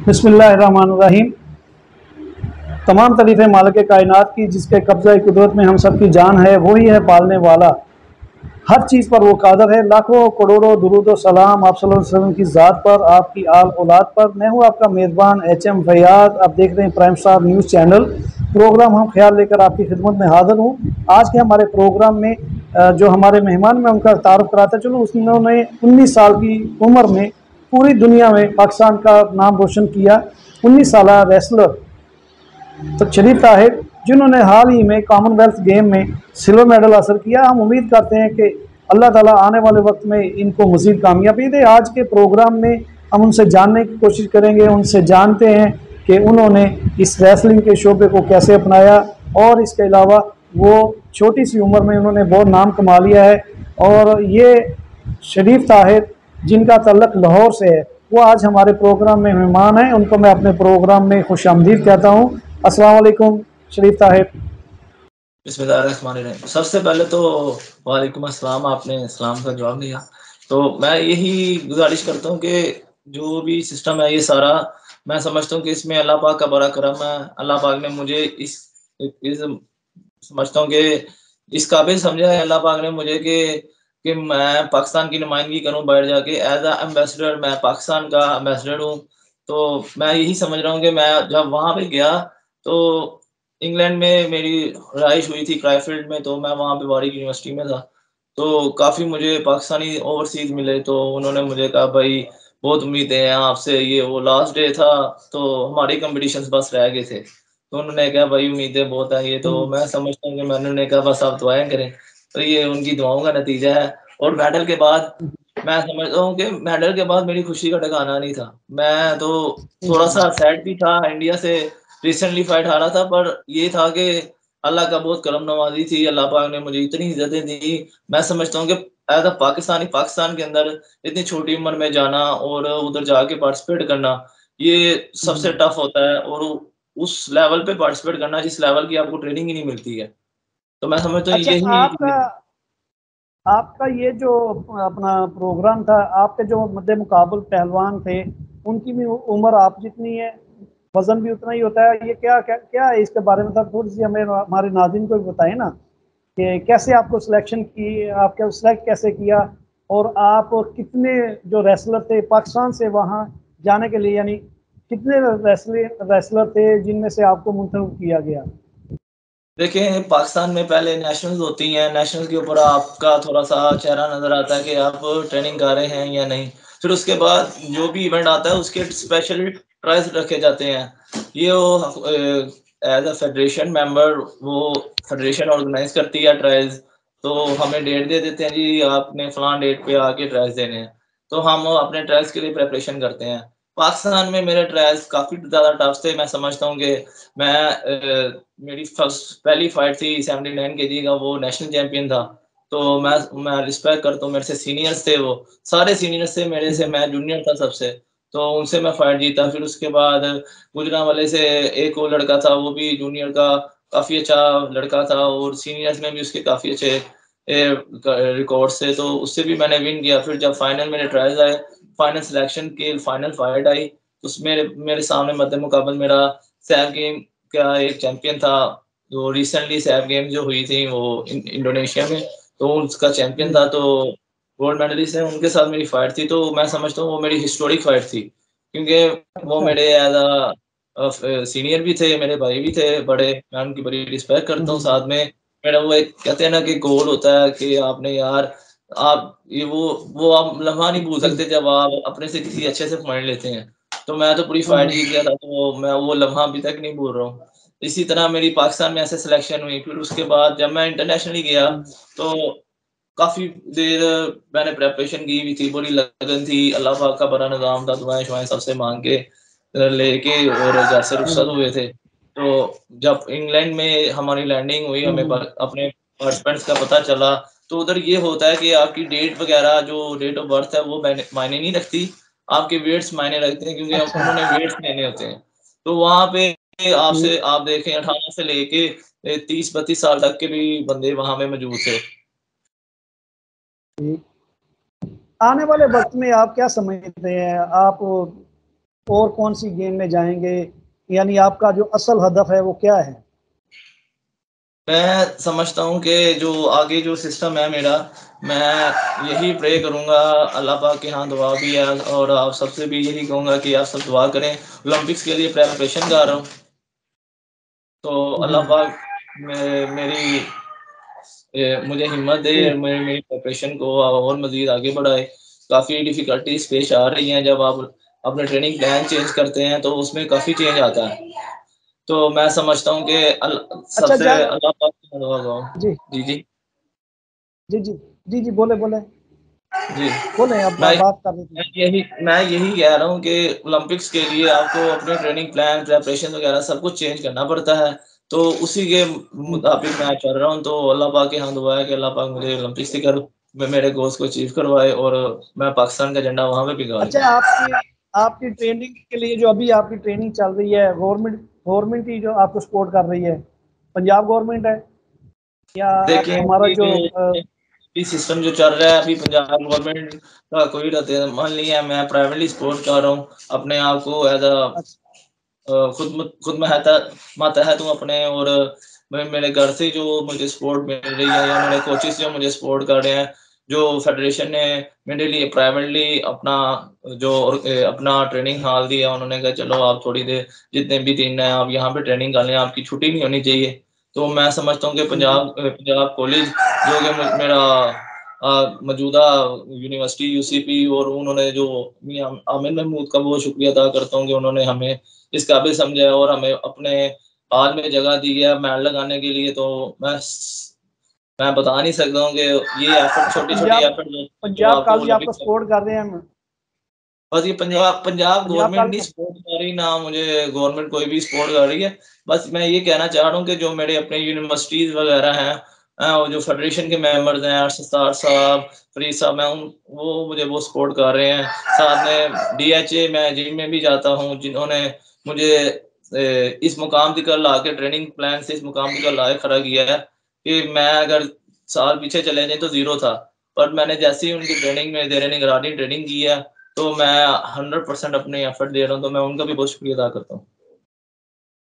बिस्मिल्लाहिर्रहमानिर्रहीम। तमाम तारीफ़ें मालिक कायनात की, जिसके कब्ज़ा कुदरत में हम सब की जान है। वही है पालने वाला, हर चीज़ पर वो कादर है। लाखों करोड़ों दुरूद व सलाम आप सल्लल्लाहु अलैहि वसल्लम की ज़ात पर, आपकी आल औलाद पर। मैं हूँ आपका मेज़बान एच.एम. फैयाद। आप देख रहे हैं Prime Star News channel. Program Hum Khayal लेकर आपकी खिदमत में हाज़िर हूँ। आज के हमारे प्रोग्राम में जो हमारे मेहमान, में उनका तारुफ कराता चलो। उन्होंने 19 साल की उम्र में पूरी दुनिया में पाकिस्तान का नाम रोशन किया। 19 साल रेसलर तो शरीफ ताहिर, जिन्होंने हाल ही में कॉमनवेल्थ गेम में सिल्वर मेडल हासिल किया। हम उम्मीद करते हैं कि अल्लाह ताला आने वाले वक्त में इनको मज़ीद कामयाबी दे। आज के प्रोग्राम में हम उनसे जानने की कोशिश करेंगे, उनसे जानते हैं कि उन्होंने इस रेसलिंग के शोबे को कैसे अपनाया, और इसके अलावा वो छोटी सी उम्र में उन्होंने बहुत नाम कमा लिया है। और ये शरीफ ताहिर, जिनका तल्लक लाहौर से है, वो आज हमारे प्रोग्राम में मेहमान हैं। उनको मैं अपने प्रोग्राम में खुशामदीद कहता हूँ। अस्सलाम वालेकुम शरीफ ताहिर। बिस्मिल्लाहिर्रहमानिर्रहीम। सबसे पहले तो वालेकुम अस्सलाम, आपने सलाम का जवाब दिया। तो मैं यही गुज़ारिश करता हूँ कि जो भी सिस्टम है ये सारा, मैं समझता हूँ कि इसमें अल्लाह पाक का बड़ा करम है। अल्लाह पाक ने मुझे इस समझता हूँ कि इस काबिल समझा है अल्लाह पाक ने मुझे कि मैं पाकिस्तान की नुमाइंदगी करूँ बाहर जाके। एज़ अ एम्बेसडर मैं पाकिस्तान का एम्बेसडर हूँ। तो मैं यही समझ रहा हूँ कि मैं जब वहाँ पे गया, तो इंग्लैंड में मेरी रहाइश हुई थी क्राइफील्ड में, तो मैं वहाँ पे वारिक यूनिवर्सिटी में था। तो काफ़ी मुझे पाकिस्तानी ओवरसीज़ मिले, तो उन्होंने मुझे कहा, भाई बहुत उम्मीदें हैं आपसे, ये वो लास्ट डे था, तो हमारे कॉम्पिटिशन्स बस रह गए थे। तो उन्होंने कहा, भाई उम्मीदें बहुत हैं, ये तो मैं समझता हूँ कि मैंने उन्हें कहा बस आप दुआएँ करें। तो ये उनकी दुआओं का नतीजा है। और मेडल के बाद मैं समझता हूँ कि मेडल के बाद मेरी खुशी का ठिकाना नहीं था। मैं तो थोड़ा-सा सैड भी था, इंडिया से रिसेंटली फाइट हारा था, पर ये था कि अल्लाह का बहुत करम नवाज़ी थी। अल्लाह पाक ने मुझे इतनी इज़्ज़तें दी। मैं समझता हूँ कि एज़ अ पाकिस्तानी, पाकिस्तान के अंदर इतनी छोटी उम्र में जाना और उधर जाके पार्टिसिपेट करना, ये सबसे टफ होता है। और उस लेवल पे पार्टिसिपेट करना जिस लेवल की आपको ट्रेनिंग ही नहीं मिलती है। तो मैं समझता हूँ अच्छा, यही आपका आपका ये जो अपना प्रोग्राम था, आपके जो मद्दे मुकाबल पहलवान थे, उनकी भी उम्र आप जितनी है, वजन भी उतना ही होता है। ये क्या क्या क्या है इसके बारे में थोड़ी सी हमें, हमारे नाज़रीन को भी बताएं ना, कि कैसे आपको सिलेक्शन की, आपके सिलेक्ट कैसे किया, और आप कितने जो रेसलर थे पाकिस्तान से वहाँ जाने के लिए, यानी कितने रेसलर थे जिनमें से आपको मुंतखब किया गया। देखिए, पाकिस्तान में पहले नेशनल्स होती हैं, नेशनल के ऊपर आपका थोड़ा-सा चेहरा नज़र आता है कि आप ट्रेनिंग कर रहे हैं या नहीं। फिर उसके बाद जो भी इवेंट आता है, उसके स्पेशल ट्रायल्स रखे जाते हैं। ये वो एज़ अ फेडरेशन मेंबर, वो फेडरेशन ऑर्गेनाइज़ करती है ट्रायल्स। तो हमें डेट दे देते हैं, जी आपने फलाँ डेट पे आके ट्रायल्स देने हैं। तो हम अपने ट्रायल्स के लिए प्रिपरेशन करते हैं। पाकिस्तान में मेरे ट्रायल्स काफ़ी ज़्यादा टफ थे। मैं समझता हूँ कि मैं मेरी पहली फाइट थी 79 केजी का, वो नेशनल चैंपियन था। तो मैं रिस्पेक्ट करता हूँ, मेरे से सीनियर्स थे वो, सारे सीनियर्स थे मेरे से, मैं जूनियर था सबसे। तो उनसे मैं फाइट जीता। फिर उसके बाद गुजरांवाले से एक और लड़का था, वो भी जूनियर का काफ़ी अच्छा लड़का था, और सीनियर्स में भी उसके काफ़ी अच्छे रिकॉर्ड्स थे, तो उससे भी मैंने विन किया। फिर जब फाइनल मेरे ट्रायल्स आए, फाइनल सिलेक्शन की फाइनल फाइट आई, उसमें मेरे सामने मद्दे मुकाबल मेरा सैफ गेम का एक चैंपियन था। जो रिसेंटली सैफ गेम जो हुई थी वो इंडोनेशिया में, तो उसका चैंपियन था, तो गोल्ड मेडलिस्ट है, उनके साथ मेरी फाइट थी। तो मैं समझता हूँ वो मेरी हिस्टोरिक फाइट थी, क्योंकि वो अच्छा। मेरे एज सीनियर भी थे, मेरे भाई भी थे बड़े, मैं उनकी बड़ी रिस्पेक्ट करता हूँ। साथ में मेरा वो एक कहते हैं ना कि गोल होता है कि आपने यार, आप ये वो आप लम्हा नहीं भूल सकते जब आप अपने से किसी अच्छे से पॉइंट लेते हैं। तो मैं तो पूरी फाइट जीत गया था, तो मैं वो लम्हा अभी तक नहीं भूल रहा हूँ। इसी तरह मेरी पाकिस्तान में ऐसे सिलेक्शन हुई। फिर उसके बाद जब मैं इंटरनेशनली गया, तो काफ़ी देर मैंने प्रिपरेशन की भी थी, बड़ी लगन थी, अल्लाह पाक का बड़ा निज़ाम था, दुआएँ-शुआएँ सबसे माँग के लेके और घर से रुखसत हुए थे। तो जब इंग्लैंड में हमारी लैंडिंग हुई, हमें अपने पार्टिसिपेंट्स का पता चला, तो उधर ये होता है कि आपकी डेट वगैरह, जो डेट ऑफ बर्थ है, वो मायने नहीं रखती, आपके वेट्स मायने रखते हैं, क्योंकि अच्छा। उन्होंने वेट्स लेने होते हैं। तो वहाँ पे आपसे आप देखें 18 से लेके 30-32 साल तक के भी बंदे वहाँ पे मौजूद थे। ठीक। आने वाले वक्त में आप क्या समझते हैं, आप और कौन सी गेम में जाएंगे, यानी आपका जो असल हदफ है वो क्या है? मैं समझता हूँ कि जो आगे जो सिस्टम है मेरा, मैं यही प्रे करूँगा अल्लाह पाक के यहाँ दुआ भी है, और आप सबसे भी यही कहूँगा कि आप सब दुआ करें। ओलंपिक्स के लिए प्रिपरेशन कर रहा हूँ, तो अल्लाह जी पाक मेरी मुझे हिम्मत दे, जी। मेरी मेरी प्रिपरेशन को और मज़ीद आगे बढ़ाए। काफ़ी डिफ़िकल्टीज़ पेश आ रही हैं, जब आप अपने ट्रेनिंग प्लान चेंज करते हैं, तो उसमें काफ़ी चेंज आता है। तो मैं समझता हूँ कि अच्छा सबसे जान। अल्लाह पाक से दुआ करो। जी जी, जी। जी जी। जी जी, बोले बोले। जी। बोले, अब मैं बात कर रहे थे। मैं यही कह रहा हूँ कि ओलंपिक्स के लिए आपको अपने ट्रेनिंग प्लान, प्रिपरेशन वगैरह सब कुछ चेंज करना पड़ता है। तो उसी के हम्म। मुताबिक मैं चल रहा हूँ, तो अल्लाह पाक के यहाँ दुआ है कि अल्लाह पाक मुझे ओलंपिक्स तक मेरे गोल्स को अचीव करवाए, और मैं पाकिस्तान का झंडा वहाँ पे भी गाड़ अच्छा, दूँ। आपकी आपकी ट्रेनिंग के लिए जो अभी आपकी ट्रेनिंग चल रही है, गवर्नमेंट ही जो आपको सपोर्ट कर रही है, पंजाब गवर्नमेंट है या देखिए, हमारा अभी जो अभी सिस्टम जो चल रहा है, अभी पंजाब गवर्नमेंट का कोई रद्द-ए-अमल नहीं है। मैं प्राइवेटली सपोर्ट कर रहा हूँ अपने आप को एज़ अ अच्छा, खुद मातहत हूँ अपने, और मैं मेरे घर से जो मुझे सपोर्ट मिल रही है, या मेरे कोचेस जो मुझे सपोर्ट कर रहे हैं, जो फेडरेशन ने मेरे लिए प्राइवेटली अपना ट्रेनिंग हॉल दिया, उन्होंने कहा चलो आप थोड़ी देर जितने भी दिन हैं आप यहाँ पे ट्रेनिंग कर लें, आपकी छुट्टी नहीं होनी चाहिए। तो मैं समझता हूँ कि जी जी। पंजाब कॉलेज जो कि मेरा मौजूदा यूनिवर्सिटी यूसीपी, और उन्होंने जो मियां आमिर महमूद का बहुत शुक्रिया अदा करता हूँ कि उन्होंने हमें इस काबिल समझा है, और हमें अपने हाल में जगह दी है मेडल लगाने के लिए। तो मैं बता नहीं सकता हूँ कि ये एफर्ट, अच्छा, छोटी-छोटी पंजाब एफर्ट जो पंजाब आपको कॉलेज आपको ओलंपिक्स में, सपोर्ट कर रहे हैं? बस ये पंजाब पंजाब पंजाब गवर्नमेंट नहीं कॉलेज। सपोर्ट कर रही, ना मुझे गवर्नमेंट कोई भी सपोर्ट कर रही है। बस मैं ये कहना चाह रहा हूँ कि जो मेरे अपने यूनिवर्सिटीज़ वगैरह हैं, और जो फेडरेशन के मेंबर्स हैं, सत्तार साहब, फरीद साहब, मैं उन वो मुझे वो सपोर्ट कर रहे हैं। साथ में डीएचए मैं जिम में भी जाता हूँ, जिन्होंने मुझे इस मुकाम तक ला के, ट्रेनिंग प्लान से इस मुकाम तक ला के खड़ा किया है कि मैं अगर साल पीछे चले जाएँ तो ज़ीरो था। पर मैंने जैसे ही उनकी ट्रेनिंग में ज़ेर निगरानी ट्रेनिंग की है, तो मैं 100% अपने एफर्ट दे रहा हूँ, तो मैं उनका भी बहुत शुक्रिया अदा करता हूँ।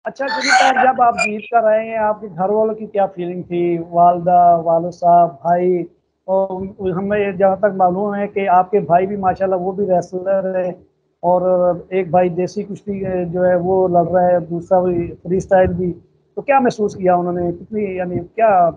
अच्छा शरीफ साहब, जब आप जीत कर आए हैं, आपके घर वालों की क्या फीलिंग थी? वालदा, वालिद साहब, भाई, और हमें जहाँ तक मालूम है कि आपके भाई भी माशाल्लाह वो भी रेसलर है, और एक भाई देसी कुश्ती जो है वो लड़ रहा है, दूसरा भी फ्री स्टाइल भी। तो क्या महसूस किया उन्होंने, कितनी यानी क्या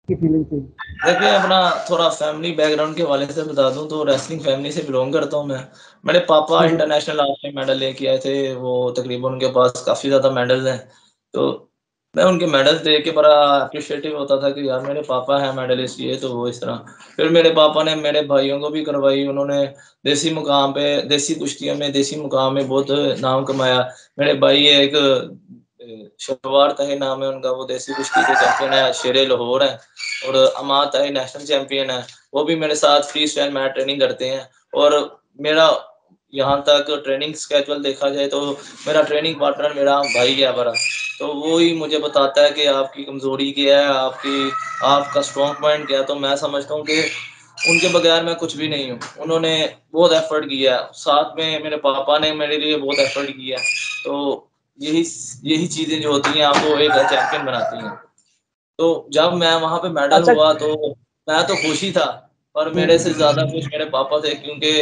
की फीलिंग थी? देखिए, अपना थोड़ा फैमिली बैकग्राउंड के हवाले से बता दूँ, तो रेसलिंग फैमिली से बिलॉन्ग करता हूँ मैं। मेरे पापा हम्म। इंटरनेशनल लास्ट टाइम मेडल लेके आए थे, वो तकरीबन उनके पास काफ़ी ज़्यादा मेडल्स हैं। तो मैं उनके मेडल्स देख के बड़ा एप्रिशिएटिव होता था कि यार मेरे पापा हैं मेडलिस्ट, ये तो वो इस तरह। फिर मेरे पापा ने मेरे भाइयों को भी करवाई, उन्होंने देसी कुश्तियों में, देसी मुकाम में बहुत नाम कमाया। मेरे भाई एक शलवार तहे नाम है उनका, वो देसी कुश्ती के चैंपियन है, शेरे लाहौर हैं। और अमात है, नेशनल चैंपियन है। वो भी मेरे साथ फ्री स्टाइल मैट ट्रेनिंग करते हैं। और मेरा यहाँ तक ट्रेनिंग स्केड्यूल देखा जाए, तो मेरा ट्रेनिंग पार्टनर मेरा भाई है बड़ा। तो वो ही मुझे बताता है कि आपकी कमज़ोरी क्या है, आपका स्ट्रॉन्ग पॉइंट क्या है। तो मैं समझता हूँ कि उनके बगैर मैं कुछ भी नहीं हूँ। उन्होंने बहुत एफर्ट किया है। साथ में मेरे पापा ने मेरे लिए बहुत एफर्ट किया है। तो यही यही चीज़ें जो होती हैं आपको एक चैंपियन बनाती हैं। तो जब मैं वहाँ पे मेडल अच्छा। हुआ, तो मैं तो खुश ही था, पर मेरे से ज़्यादा खुश मेरे पापा थे, क्योंकि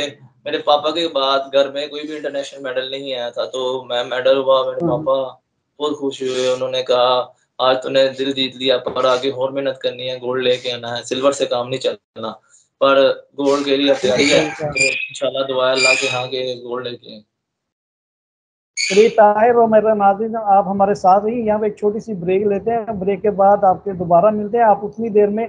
मेरे पापा के बाद घर में कोई भी इंटरनेशनल मेडल नहीं आया था। तो मैं मेडल हुआ, मेरे हम्म। पापा बहुत खुश हुए। उन्होंने कहा आज तूने दिल जीत लिया, पर आगे और मेहनत करनी है, गोल्ड लेके आना है, सिल्वर से काम नहीं चलना। पर गोल्ड के लिए अब बिल्कुल तैयारी है, सही कहा। तो इंशाल्लाह दुआ है अल्लाह के यहाँ के गोल्ड लेके आएँ। चलिए ताहिर और मेरा नाज़रीन, आप हमारे साथ ही यहाँ पे एक छोटी सी ब्रेक लेते हैं। ब्रेक के बाद आपके दोबारा मिलते हैं। आप उतनी देर में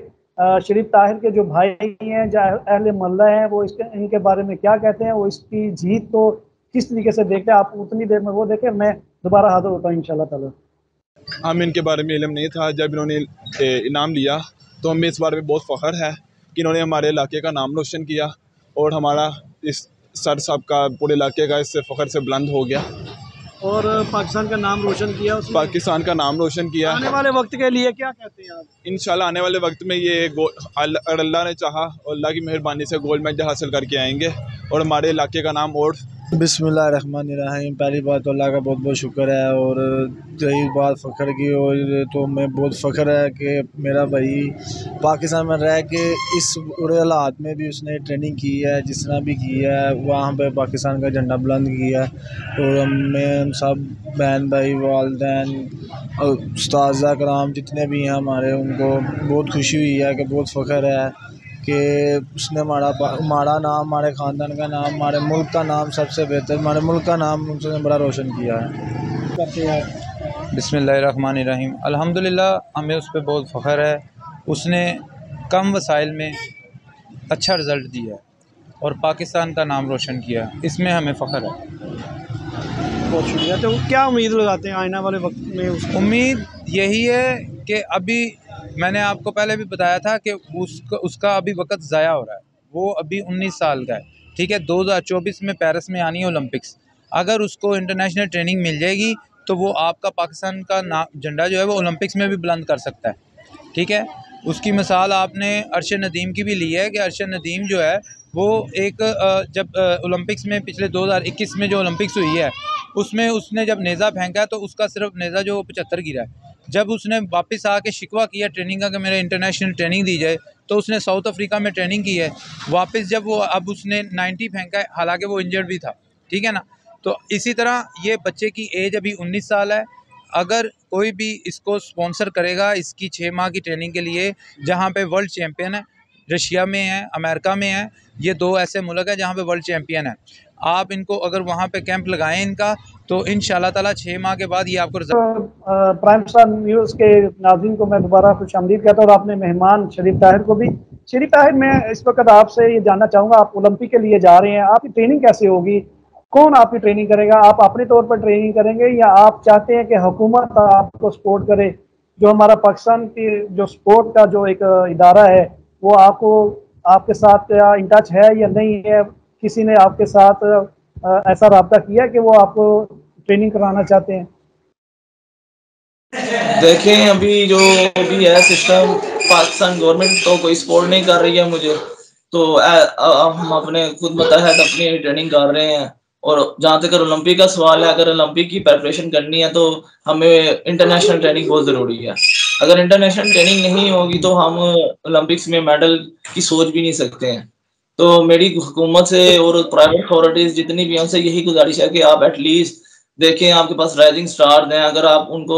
शरीफ ताहिर के जो भाई हैं, जो अहले मोहल्ला हैं, वो इनके बारे में क्या कहते हैं, वो इसकी जीत को किस तरीके से देखते हैं, आप उतनी देर में वो देखें। मैं दोबारा हाजिर होता हूँ इंशाल्लाह ताला। हमें इनके बारे में इल्म नहीं था। जब इन्होंने इनाम लिया तो हमें इस बारे में बहुत फ़ख्र है कि इन्होंने हमारे इलाके का नाम रोशन किया, और हमारा इस सर साहब का पूरे इलाके का इससे फ़ख्र से बुलंद हो गया। और पाकिस्तान का नाम रोशन किया उसने। पाकिस्तान का नाम रोशन किया। आने वाले वक्त के लिए क्या कहते हैं आप? इंशाल्लाह आने वाले वक्त में ये अगर अल्लाह ने चाहा और अल्लाह की मेहरबानी से गोल्ड मेडल हासिल करके आएंगे, और हमारे इलाके का नाम और बिस्मिल्लाहिर्रहमानिर्रहीम। पहली बात तो अल्लाह का बहुत बहुत शुक्र है, और रही बात फ़ख्र की, और तो मैं बहुत फ़ख्र है कि मेरा भाई पाकिस्तान में रह के इस बुरे हालात में भी उसने ट्रेनिंग की है, जिस तरह भी की है, वहाँ पे पाकिस्तान का झंडा बुलंद किया है। और हम सब बहन भाई वालिदैन और उस्ताज़ा कराम जितने भी हैं हमारे, उनको बहुत खुशी हुई है कि बहुत फ़ख्र है कि उसने हमारा नाम, हमारे ख़ानदान का नाम, हमारे मुल्क का नाम, सबसे बेहतर हमारे मुल्क का नाम उसने बड़ा रोशन किया है। करते हैं। बिस्मिल्लाहिर्रहमानिर्रहीम। अल्हम्दुलिल्लाह, हमें उस पर बहुत फ़ख्र है। उसने कम वसाइल में अच्छा रिज़ल्ट दिया है और पाकिस्तान का नाम रोशन किया, इसमें हमें फ़ख्र है। बहुत शुक्रिया। तो क्या उम्मीद लगाते हैं आने वाले वक्त में उसको? उम्मीद यही है कि अभी मैंने आपको पहले भी बताया था कि उसका अभी वक्त ज़ाया हो रहा है। वो अभी 19 साल का है, ठीक है। 2024 में पेरिस में आनी है ओलंपिक्स। अगर उसको इंटरनेशनल ट्रेनिंग मिल जाएगी तो वो आपका पाकिस्तान का झंडा जो है वो ओलंपिक्स में भी बुलंद कर सकता है, ठीक है। उसकी मिसाल आपने अरशद नदीम की भी ली है कि अरशद नदीम जो है वो एक जब ओलंपिक्स में पिछले 2021 में जो ओलंपिक्स हुई है उसमें उसने जब नेज़ा फेंका तो उसका सिर्फ नेज़ा जो 75 गिरा है। जब उसने वापस आके शिकवा किया ट्रेनिंग का कि मेरे इंटरनेशनल ट्रेनिंग दी जाए, तो उसने साउथ अफ्रीका में ट्रेनिंग की है। वापस जब वो अब उसने 90 फेंका है, हालांकि वो इंजर्ड भी था, ठीक है ना। तो इसी तरह ये बच्चे की एज अभी 19 साल है। अगर कोई भी इसको स्पॉन्सर करेगा इसकी 6 माह की ट्रेनिंग के लिए, जहाँ पे वर्ल्ड चैम्पियन है, रशिया में है, अमेरिका में है, ये 2 ऐसे मुल्क हैं जहाँ पे वर्ल्ड चैम्पियन है। आप इनको अगर वहाँ पे कैंप लगाएं इनका, तो इंशाल्लाह ताला 6 माह के बाद ये आपको रिजल्ट। प्राइम स्टार न्यूज़ के नाज़रीन को मैं दोबारा खुशामदीद कहता हूँ, और अपने मेहमान शरीफ ताहिर को भी। शरीफ ताहिर, मैं इस वक्त आपसे ये जानना चाहूँगा, आप ओलंपिक के लिए जा रहे हैं, आपकी ट्रेनिंग कैसे होगी? कौन आपकी ट्रेनिंग करेगा? आप अपने तौर पर ट्रेनिंग करेंगे या आप चाहते हैं कि हुकूमत आपको सपोर्ट करे? जो हमारा पाकिस्तान की जो स्पोर्ट का जो एक इदारा है, वो आपको आपके साथ इन टच है या नहीं है? किसी ने आपके साथ ऐसा रब्ता किया कि वो आपको ट्रेनिंग कराना चाहते हैं? देखें, अभी जो भी है सिस्टम, पाकिस्तान गवर्नमेंट तो कोई सपोर्ट नहीं कर रही है मुझे। तो हम अपने खुद मुतहद अपनी ट्रेनिंग कर रहे हैं। और जहाँ तक ओलंपिक का सवाल है, अगर ओलंपिक की प्रिपरेशन करनी है तो हमें इंटरनेशनल ट्रेनिंग बहुत ज़रूरी है। अगर इंटरनेशनल ट्रेनिंग नहीं होगी तो हम ओलंपिक्स में मेडल की सोच भी नहीं सकते हैं। तो मेरी हुकूमत से और प्राइवेट अथॉरिटीज़ जितनी भी हैं, उनसे यही गुजारिश है कि आप एटलीस्ट देखें, आपके पास राइजिंग स्टार्स हैं, अगर आप उनको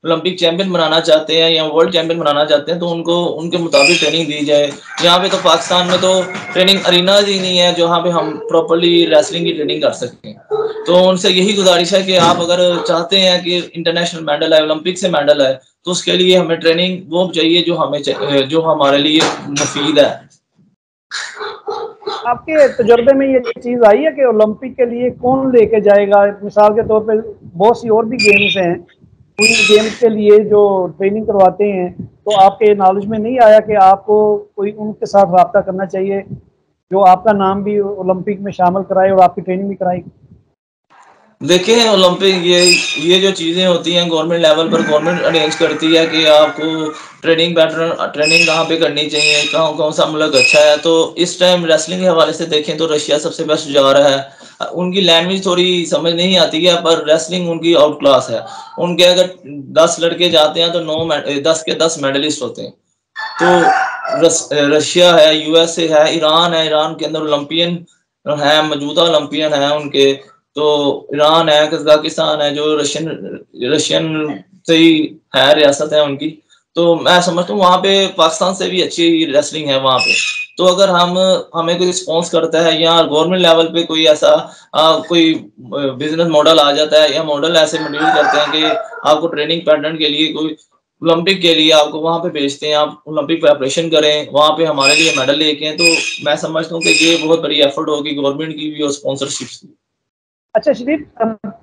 ओलंपिक चैंपियन बनाना चाहते हैं या वर्ल्ड चैंपियन बनाना चाहते हैं तो उनको उनके मुताबिक ट्रेनिंग दी जाए। यहाँ पे तो पाकिस्तान में तो ट्रेनिंग अरीनाज ही नहीं है जहाँ पे हम प्रॉपर्ली रेसलिंग की ट्रेनिंग कर सकते हैं। तो उनसे यही गुजारिश है कि आप अगर चाहते हैं कि इंटरनेशनल मेडल है, ओलंपिक से मेडल है, तो उसके लिए हमें ट्रेनिंग वो चाहिए जो हमारे लिए मुफीद है। आपके तजुर्बे में ये चीज़ आई है कि ओलंपिक के लिए कौन लेके जाएगा? मिसाल के तौर पे बहुत सी और भी गेम्स हैं, उन गेम्स के लिए जो ट्रेनिंग करवाते हैं, तो आपके नॉलेज में नहीं आया कि आपको कोई उनके साथ रब्ता करना चाहिए जो आपका नाम भी ओलंपिक में शामिल कराए और आपकी ट्रेनिंग भी कराए? देखें, ओलंपिक ये जो चीज़ें होती हैं गवर्नमेंट लेवल पर गवर्नमेंट अरेंज करती है कि आपको ट्रेनिंग पैटर्न, ट्रेनिंग कहाँ पे करनी चाहिए, कौन सा मुल्क अच्छा है। तो इस टाइम रेसलिंग के हवाले से देखें तो रशिया सबसे बेस्ट जा रहा है। उनकी लैंग्वेज थोड़ी समझ नहीं आती है, पर रेसलिंग उनकी आउट क्लास है। उनके अगर 10 लड़के जाते हैं तो 10 के 10 मेडलिस्ट होते हैं। तो रशिया है, यूएसए है, ईरान के अंदर ओलंपियन है, मौजूदा ओलंपियन है उनके। तो ईरान है, कजाकिस्तान है, जो रशियन से ही है, रियासत है उनकी। तो मैं समझता हूँ वहाँ पे पाकिस्तान से भी अच्छी रेसलिंग है वहाँ पे। तो अगर हमें कोई रिस्पॉन्स करता है या गवर्नमेंट लेवल पे कोई ऐसा कोई बिजनेस मॉडल आ जाता है या मॉडल ऐसे मॉड्यूल करते हैं कि आपको ट्रेनिंग पैटर्न के लिए कोई ओलंपिक के लिए आपको वहाँ पे भेजते हैं, आप ओलंपिक प्रिपरेशन करें, वहाँ पे हमारे लिए मेडल लेके हैं, तो मैं समझता हूँ कि ये बहुत बड़ी एफर्ट होगी गवर्नमेंट की भी और स्पॉन्सरशिप की। अच्छा शरीफ,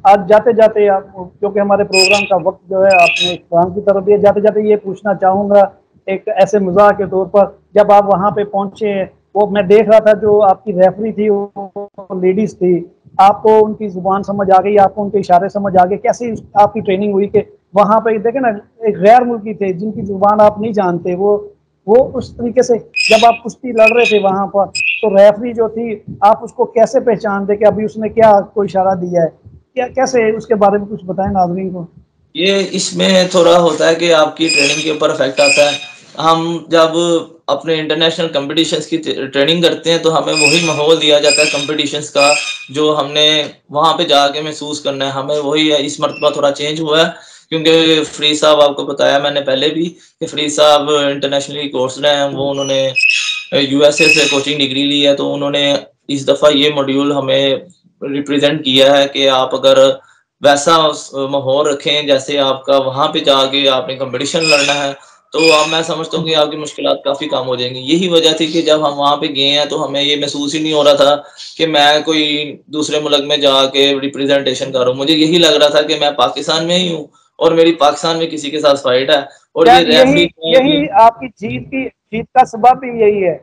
आज जाते जाते आप, क्योंकि हमारे प्रोग्राम का वक्त जो है आपने इख्तिताम की तरफ दिया, जाते जाते ये पूछना चाहूँगा एक ऐसे मजाक के तौर पर, जब आप वहाँ पे पहुँचे, वो मैं देख रहा था जो आपकी रेफरी थी वो लेडीज़ थी, आपको उनकी ज़ुबान समझ आ गई, आपको उनके इशारे समझ आ गए? कैसी आपकी ट्रेनिंग हुई कि वहाँ पे देखे ना, एक गैर मुल्की थे जिनकी ज़ुबान आप नहीं जानते, वो उस तरीके से जब आप कुश्ती लड़ रहे थे वहाँ पर, तो रेफरी जो थी आप उसको कैसे पहचान दे कि अभी उसने क्या कोई इशारा दिया है, क्या कैसे उसके बारे में कुछ बताएं नाज़रीन को। ये इसमें थोड़ा होता है कि आपकी ट्रेनिंग के ऊपर इफेक्ट आता है। हम जब अपने इंटरनेशनल कॉम्पिटिशन्स की ट्रेनिंग करते हैं तो हमें वही माहौल दिया जाता है कॉम्पिटिशन्स का जो हमने वहाँ पे जाके महसूस करना है, हमें वही है। इस मर्तबा थोड़ा चेंज हुआ है क्योंकि फरीद साहब, आपको बताया मैंने पहले भी कि फरीद साहब इंटरनेशनली कोर्स्ड हैं, वो उन्होंने यूएसए से कोचिंग डिग्री ली है, तो उन्होंने इस दफ़ा ये मॉड्यूल हमें रिप्रेजेंट किया है कि आप अगर वैसा माहौल रखें जैसे आपका वहाँ पे जाके आपने कंपटीशन लड़ना है, तो अब मैं समझता हूँ कि आपकी मुश्किलात काफ़ी कम हो जाएँगी। यही वजह थी कि जब हम वहाँ पे गए हैं तो हमें ये महसूस ही नहीं हो रहा था कि मैं कोई दूसरे मुल्क में जाके रिप्रेजेंटेशन कर रहा हूँ। मुझे यही लग रहा था कि मैं पाकिस्तान में ही हूँ और मेरी पाकिस्तान में किसी के साथ फाइट है और क्या ये यही रेफरी यही आपकी जीत का सबब भी यही है,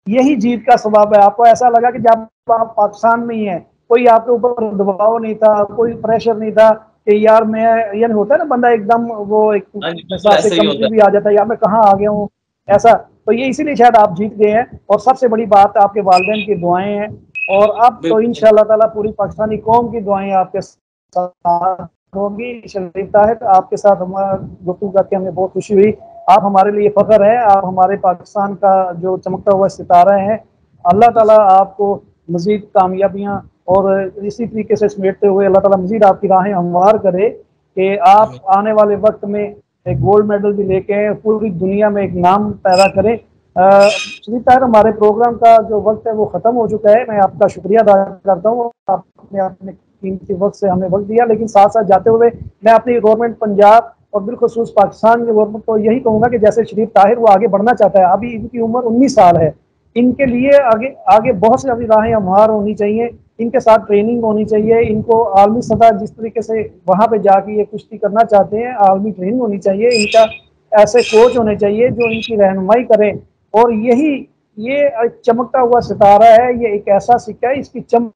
यही जीत का सबब है? आपको ऐसा लगा कि जब आप पाकिस्तान में ही हैं, कोई आपके ऊपर दबाव नहीं था, कोई प्रेशर नहीं था कि यार मैं, ये नहीं होता है ना बंदा एकदम वो एक हाँ जी, बिल्कुल एहसास से ऐसा ही होता कमजोरी है। भी आ जाता है, यार मैं कहाँ आ गया हूँ ऐसा। तो ये इसीलिए शायद आप जीत गए हैं, और सबसे बड़ी बात आपके वालिदैन की दुआएं हैं, और अब तो बिल्कुल, इंशाअल्लाह ताला पूरी पाकिस्तानी कौम की दुआएं आपके साथ होगी। शरीफ ताहिर, आपके साथ हमारा गुफ्तगू करके हमें बहुत खुशी हुई। आप हमारे लिए फ़ख्र है, आप हमारे पाकिस्तान का जो चमकता हुआ सितारा है। अल्लाह ताला आपको मज़ीद कामयाबियाँ और इसी तरीके से समेटते हुए अल्लाह ताला मज़ीद आपकी राहें हमवार करे कि आप आमीन। आने वाले वक्त में एक गोल्ड मेडल भी लेके आए, पूरी दुनिया में एक नाम पैदा करें। शरीफ ताहिर, हमारे प्रोग्राम का जो वक्त है वो ख़त्म हो चुका है। मैं आपका शुक्रिया अदा करता हूँ, आपने अपने कीमती वक्त से हमें वक्त दिया, लेकिन साथ साथ जाते हुए मैं अपनी गवर्नमेंट पंजाब और बिलखुसूस पाकिस्तान की गवर्नमेंट को यही कहूँगा कि जैसे शरीफ ताहिर वो आगे बढ़ना चाहता है, अभी इनकी उम्र 19 साल है, इनके लिए आगे आगे बहुत सी अभी राहें हमवार होनी चाहिए, इनके साथ ट्रेनिंग होनी चाहिए, इनको आलमी सतह जिस तरीके से वहाँ पे जाके ये कुश्ती करना चाहते हैं, आलमी ट्रेनिंग होनी चाहिए, इनका ऐसे कोच होने चाहिए जो इनकी रहनुमाई करें। और यही ये एक चमकता हुआ सितारा है, ये एक ऐसा सिक्का है, इसकी चमक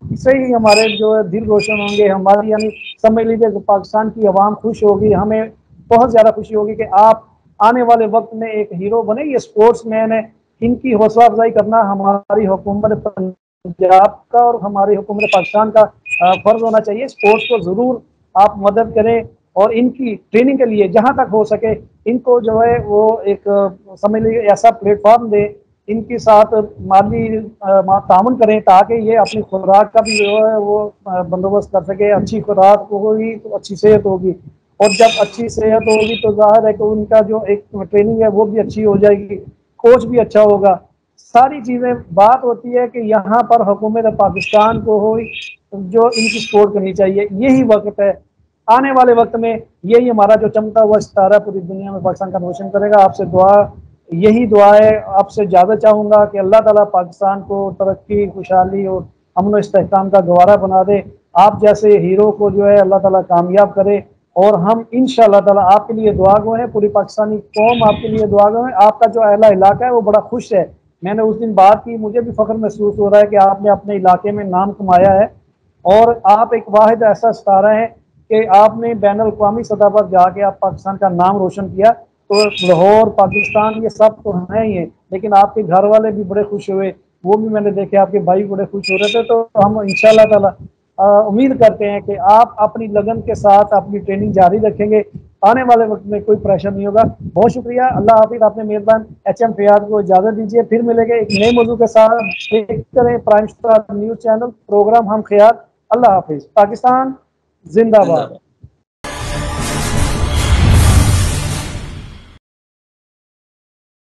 से ही हमारे जो है दिल रोशन होंगे, हमारी यानी समझ लीजिए कि पाकिस्तान की आवाम खुश होगी, हमें बहुत ज़्यादा खुशी होगी कि आप आने वाले वक्त में एक हीरो बने। ये स्पोर्ट्स मैन है, इनकी हौसला अफजाई करना हमारी हुकूमत पंजाब का और हमारी हुकूमत पाकिस्तान का फ़र्ज होना चाहिए। स्पोर्ट्स को ज़रूर आप मदद करें और इनकी ट्रेनिंग के लिए जहाँ तक हो सके इनको जो है वो एक समझ लीजिए ऐसा प्लेटफॉर्म दे, इनके साथ माली तामुन करें ताकि ये अपनी खुराक का भी जो है वो बंदोबस्त कर सके। अच्छी खुराक होगी तो अच्छी सेहत होगी, और जब अच्छी सेहत होगी तो जाहिर है कि उनका जो एक ट्रेनिंग है वो भी अच्छी हो जाएगी, कोच भी अच्छा होगा। सारी चीज़ें बात होती है कि यहाँ पर हुकूमत पाकिस्तान को हो जो इनकी सपोर्ट करनी चाहिए। यही वक्त है, आने वाले वक्त में यही हमारा जो चमकता हुआ सितारा पूरी दुनिया में पाकिस्तान का रोशन करेगा। आपसे दुआ, यही दुआ है, आपसे ज़्यादा चाहूँगा कि अल्लाह ताला पाकिस्तान को तरक्की, खुशहाली और अमन इस्तेहकाम का गवारा बना दे। आप जैसे हीरो को जो है अल्लाह ताला कामयाब करे, और हम इंशाअल्लाह ताला आपके लिए दुआ गो हैं, पूरी पाकिस्तानी कौम आपके लिए दुआ गो है। आपका जो अहला इलाका है वो बड़ा खुश है। मैंने उस दिन बात की, मुझे भी फ़ख्र महसूस हो रहा है कि आपने अपने इलाके में नाम कमाया है, और आप एक वाहिद ऐसा सितारा है कि आपने बैन अल-अक़वामी सतह पर जाके आप पाकिस्तान का नाम रोशन किया। तो लाहौर, पाकिस्तान, ये सब तो हैं ही हैं, लेकिन आपके घर वाले भी बड़े खुश हुए, वो भी मैंने देखे, आपके भाई बड़े खुश हो रहे थे। तो हम इंशाअल्लाह ताला उम्मीद करते हैं कि आप अपनी लगन के साथ अपनी ट्रेनिंग जारी रखेंगे, आने वाले वक्त में कोई प्रेशर नहीं होगा। बहुत शुक्रिया, अल्लाह हाफिज़। आपने मेज़बान एचएम फैयाद को इजाज़त दीजिए, फिर मिलेंगे एक नए मौजू के साथ। देखते रहें Prime Star News channel, program Hum Khayal. अल्लाह हाफिज़। पाकिस्तान जिंदाबाद। जिंदाबाद।